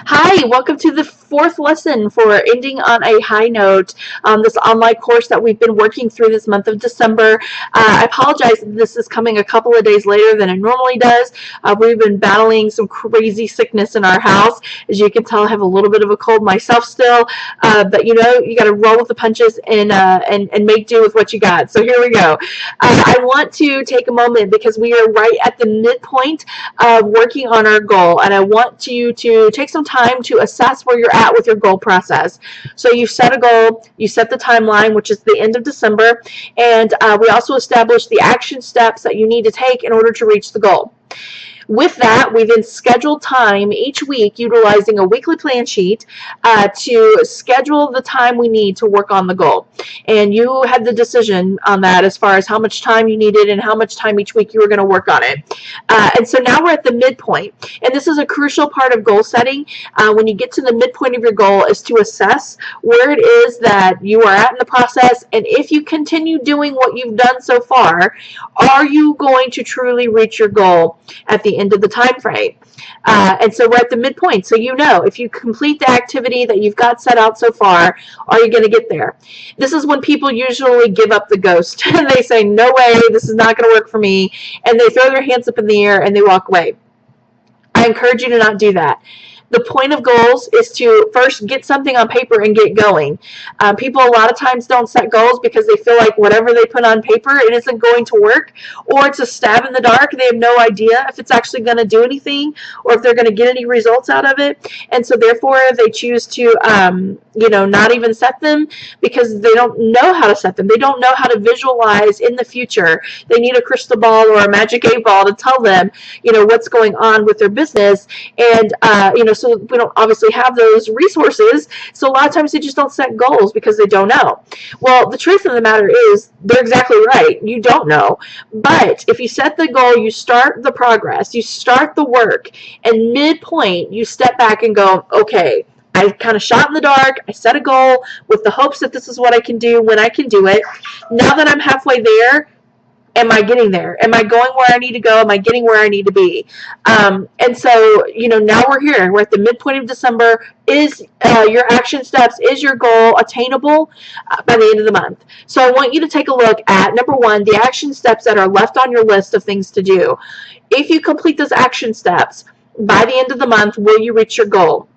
Hi, welcome to the fourth lesson for Ending on a High Note, this online course that we've been working through this month of December. I apologize that this is coming a couple of days later than it normally does. We've been battling some crazy sickness in our house. As you can tell, I have a little bit of a cold myself still, but you got to roll with the punches and make do with what you got. So here we go. I want to take a moment because we are right at the midpoint of working on our goal, and I want you to take some time to assess where you're at with your goal process. So you set a goal, you set the timeline, which is the end of December, and we also established the action steps that you need to take in order to reach the goal. With that, we then schedule time each week utilizing a weekly plan sheet to schedule the time we need to work on the goal. And you had the decision on that as far as how much time you needed and how much time each week you were going to work on it. And so now we're at the midpoint. And this is a crucial part of goal setting. When you get to the midpoint of your goal is to assess where it is that you are at in the process. And if you continue doing what you've done so far, are you going to truly reach your goal at the end of the time frame? And so we're at the midpoint. So if you complete the activity that you've got set out so far, are you going to get there? This is when people usually give up the ghost and they say, no way, this is not going to work for me. And they throw their hands up in the air and they walk away. I encourage you to not do that. The point of goals is to first get something on paper and get going. People a lot of times don't set goals because they feel like whatever they put on paper, it isn't going to work, or it's a stab in the dark. They have no idea if it's actually going to do anything or if they're going to get any results out of it. And so therefore they choose to, not even set them because they don't know how to set them. They don't know how to visualize in the future. They need a crystal ball or a magic 8-ball to tell them, what's going on with their business. And, so we don't obviously have those resources. So a lot of times they just don't set goals because they don't know. Well, the truth of the matter is they're exactly right. You don't know. But if you set the goal, you start the progress, you start the work, and midpoint, you step back and go, okay, I kind of shot in the dark. I set a goal with the hopes that this is what I can do when I can do it. Now that I'm halfway there, am I getting there? Am I going where I need to go? Am I getting where I need to be? And so, now we're here. We're at the midpoint of December. Is your action steps, is your goal attainable by the end of the month? So I want you to take a look at, number one, the action steps that are left on your list of things to do. If you complete those action steps by the end of the month, will you reach your goal?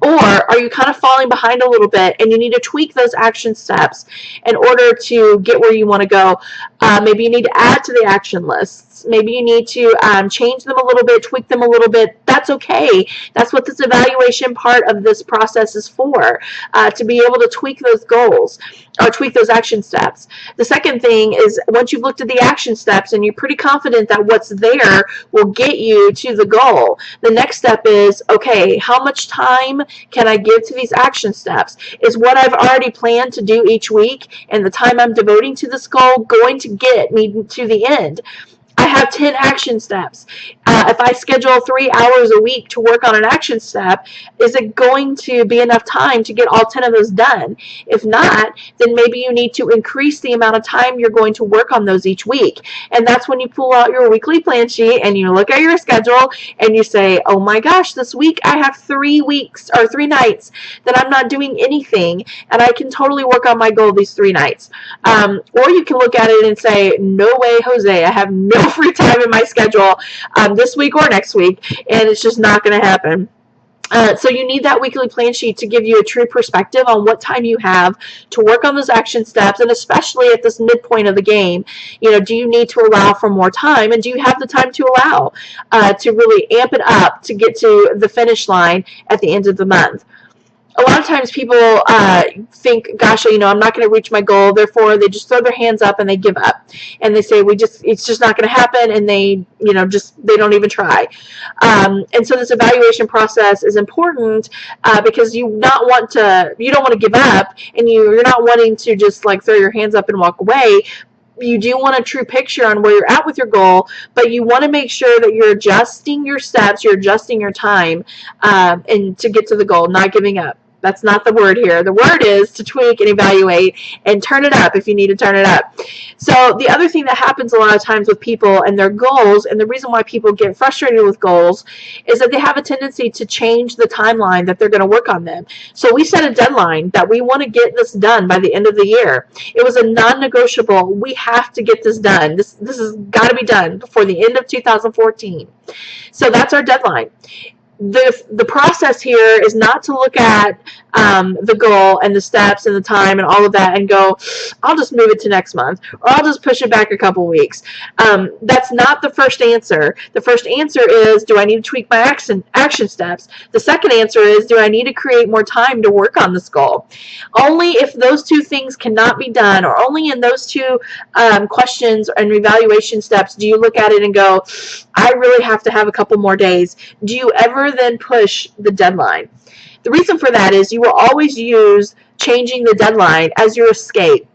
Or are you kind of falling behind a little bit and you need to tweak those action steps in order to get where you want to go? Maybe you need to add to the action lists. Maybe you need to change them a little bit, tweak them a little bit. That's okay. That's what this evaluation part of this process is for, to be able to tweak those goals or tweak those action steps. The second thing is, once you've looked at the action steps and you're pretty confident that what's there will get you to the goal, the next step is, okay, how much time can I give to these action steps? Is what I've already planned to do each week and the time I'm devoting to this goal going to get me to the end? I have 10 action steps. If I schedule 3 hours a week to work on an action step, is it going to be enough time to get all 10 of those done? If not, then maybe you need to increase the amount of time you're going to work on those each week. And that's when you pull out your weekly plan sheet and you look at your schedule and you say, oh my gosh, this week I have 3 weeks or 3 nights that I'm not doing anything, and I can totally work on my goal these 3 nights. Or you can look at it and say, no way, Jose, I have no free time in my schedule this week or next week, and it's just not going to happen. So you need that weekly plan sheet to give you a true perspective on what time you have to work on those action steps, and especially at this midpoint of the game, do you need to allow for more time, and do you have the time to allow to really amp it up to get to the finish line at the end of the month? A lot of times people think, gosh, I'm not going to reach my goal, therefore they just throw their hands up and they give up. And they say, it's just not going to happen, and they don't even try. And so this evaluation process is important because you don't want to give up, and you're not wanting to just like throw your hands up and walk away. You do want a true picture on where you're at with your goal, but you want to make sure that you're adjusting your steps, you're adjusting your time, and to get to the goal, not giving up. That's not the word here. The word is to tweak and evaluate and turn it up if you need to turn it up. So the other thing that happens a lot of times with people and their goals, and the reason why people get frustrated with goals, is that they have a tendency to change the timeline that they're going to work on them. So we set a deadline that we want to get this done by the end of the year. It was a non-negotiable. We have to get this done. This has got to be done before the end of 2014. So that's our deadline. The process here is not to look at the goal and the steps and the time and all of that and go, I'll just move it to next month, or I'll just push it back a couple weeks. That's not the first answer. The first answer is, do I need to tweak my action steps? The second answer is, do I need to create more time to work on this goal? Only if those two things cannot be done, or only in those two questions and evaluation steps, do you look at it and go, I really have to have a couple more days. Do you ever then push the deadline? The reason for that is you will always use changing the deadline as your escape,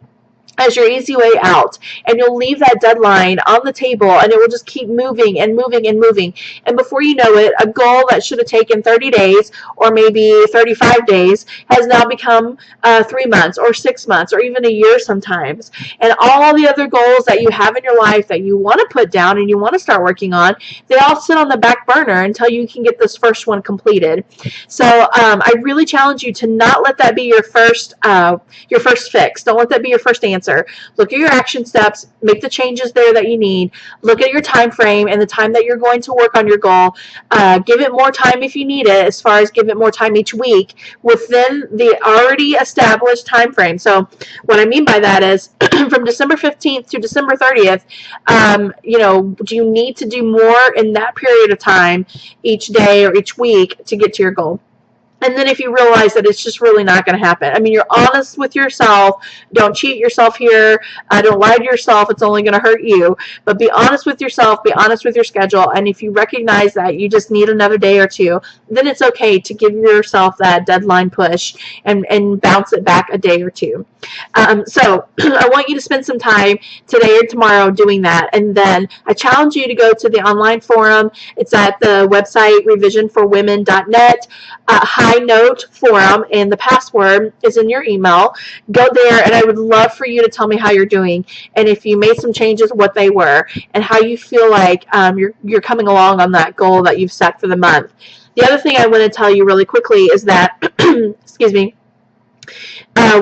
as your easy way out, and you'll leave that deadline on the table, and it will just keep moving and moving and moving, and before you know it, a goal that should have taken 30 days or maybe 35 days has now become 3 months or 6 months or even a year sometimes. And all the other goals that you have in your life that you want to put down and you want to start working on, they all sit on the back burner until you can get this first one completed. So I really challenge you to not let that be your first fix. Don't let that be your first answer. Look at your action steps, make the changes there that you need, look at your time frame and the time that you're going to work on your goal. Give it more time if you need it, as far as give it more time each week within the already established time frame. So what I mean by that is from December 15th to December 30th, do you need to do more in that period of time each day or each week to get to your goal? And then if you realize that it's just really not going to happen, I mean, you're honest with yourself. Don't cheat yourself here. Don't lie to yourself. It's only going to hurt you. But be honest with yourself. Be honest with your schedule. And if you recognize that you just need another day or two, then it's okay to give yourself that deadline push and bounce it back a day or two. So I want you to spend some time today or tomorrow doing that. And then I challenge you to go to the online forum. It's at the website revisionforwomen.net. High Note forum, and the password is in your email. Go there, and I would love for you to tell me how you're doing, and if you made some changes, what they were, and how you feel like you're coming along on that goal that you've set for the month. The other thing I want to tell you really quickly is that, excuse me,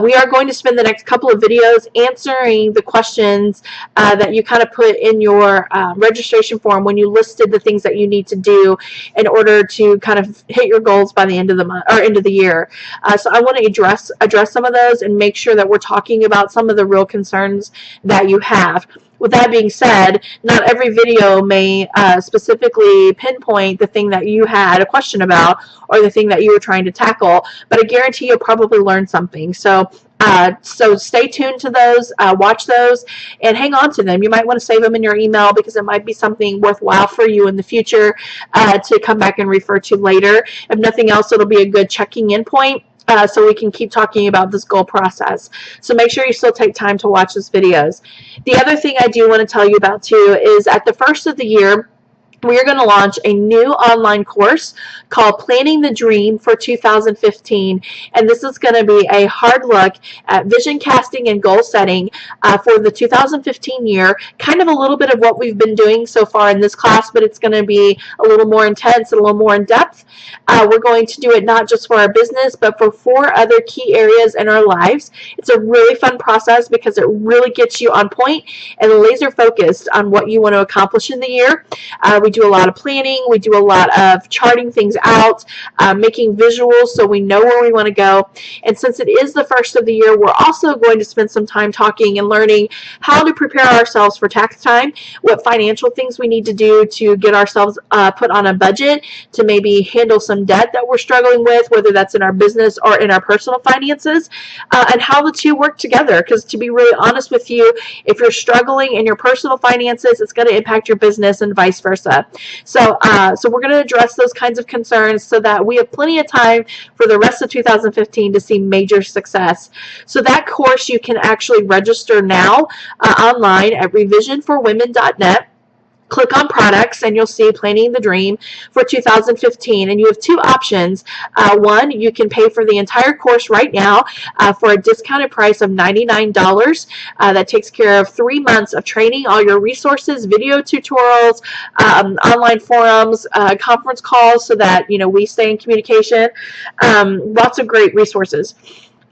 we are going to spend the next couple of videos answering the questions that you kind of put in your registration form when you listed the things that you need to do in order to kind of hit your goals by the end of the month or end of the year. So I want to address some of those and make sure that we're talking about some of the real concerns that you have. With that being said, not every video may specifically pinpoint the thing that you had a question about or the thing that you were trying to tackle, but I guarantee you'll probably learn something. So stay tuned to those, watch those, and hang on to them. You might want to save them in your email because it might be something worthwhile for you in the future to come back and refer to later. If nothing else, it'll be a good checking in point. So we can keep talking about this goal process. So make sure you still take time to watch those videos. The other thing I do want to tell you about too is at the first of the year, we are going to launch a new online course called Planning the Dream for 2015, and this is going to be a hard look at vision casting and goal setting for the 2015 year, kind of a little bit of what we've been doing so far in this class, but it's going to be a little more intense and a little more in depth. We're going to do it not just for our business, but for 4 other key areas in our lives. It's a really fun process because it really gets you on point and laser focused on what you want to accomplish in the year. We do a lot of planning. We do a lot of charting things out, making visuals so we know where we want to go. And since it is the first of the year, we're also going to spend some time talking and learning how to prepare ourselves for tax time, what financial things we need to do to get ourselves put on a budget, to maybe handle some debt that we're struggling with, whether that's in our business or in our personal finances, and how the two work together. Because to be really honest with you, if you're struggling in your personal finances, it's going to impact your business and vice versa. So we're going to address those kinds of concerns so that we have plenty of time for the rest of 2015 to see major success. So that course you can actually register now online at revisionforwomen.net. click on products and you'll see Planning the Dream for 2015, and you have two options. One, you can pay for the entire course right now for a discounted price of $99. That takes care of 3 months of training, all your resources, video tutorials, online forums, conference calls, so that we stay in communication. Lots of great resources.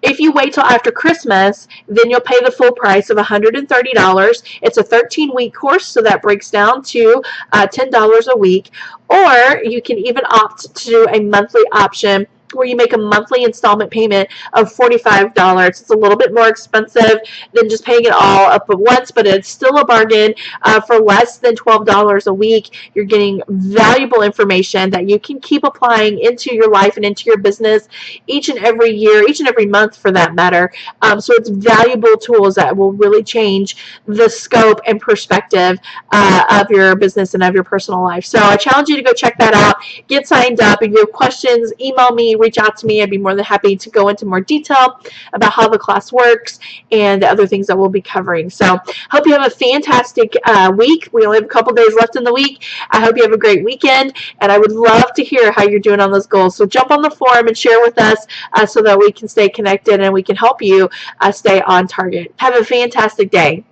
If you wait till after Christmas, then you'll pay the full price of $130. It's a 13-week course, so that breaks down to $10 a week. Or you can even opt to do a monthly option where you make a monthly installment payment of $45. It's a little bit more expensive than just paying it all up at once, but it's still a bargain. For less than $12 a week, you're getting valuable information that you can keep applying into your life and into your business each and every year, each and every month for that matter. So it's valuable tools that will really change the scope and perspective of your business and of your personal life. So I challenge you to go check that out. Get signed up. If you have questions, email me, reach out to me. I'd be more than happy to go into more detail about how the class works and the other things that we'll be covering. So hope you have a fantastic week. We only have a couple days left in the week. I hope you have a great weekend, and I would love to hear how you're doing on those goals. So jump on the forum and share with us so that we can stay connected and we can help you stay on target. Have a fantastic day.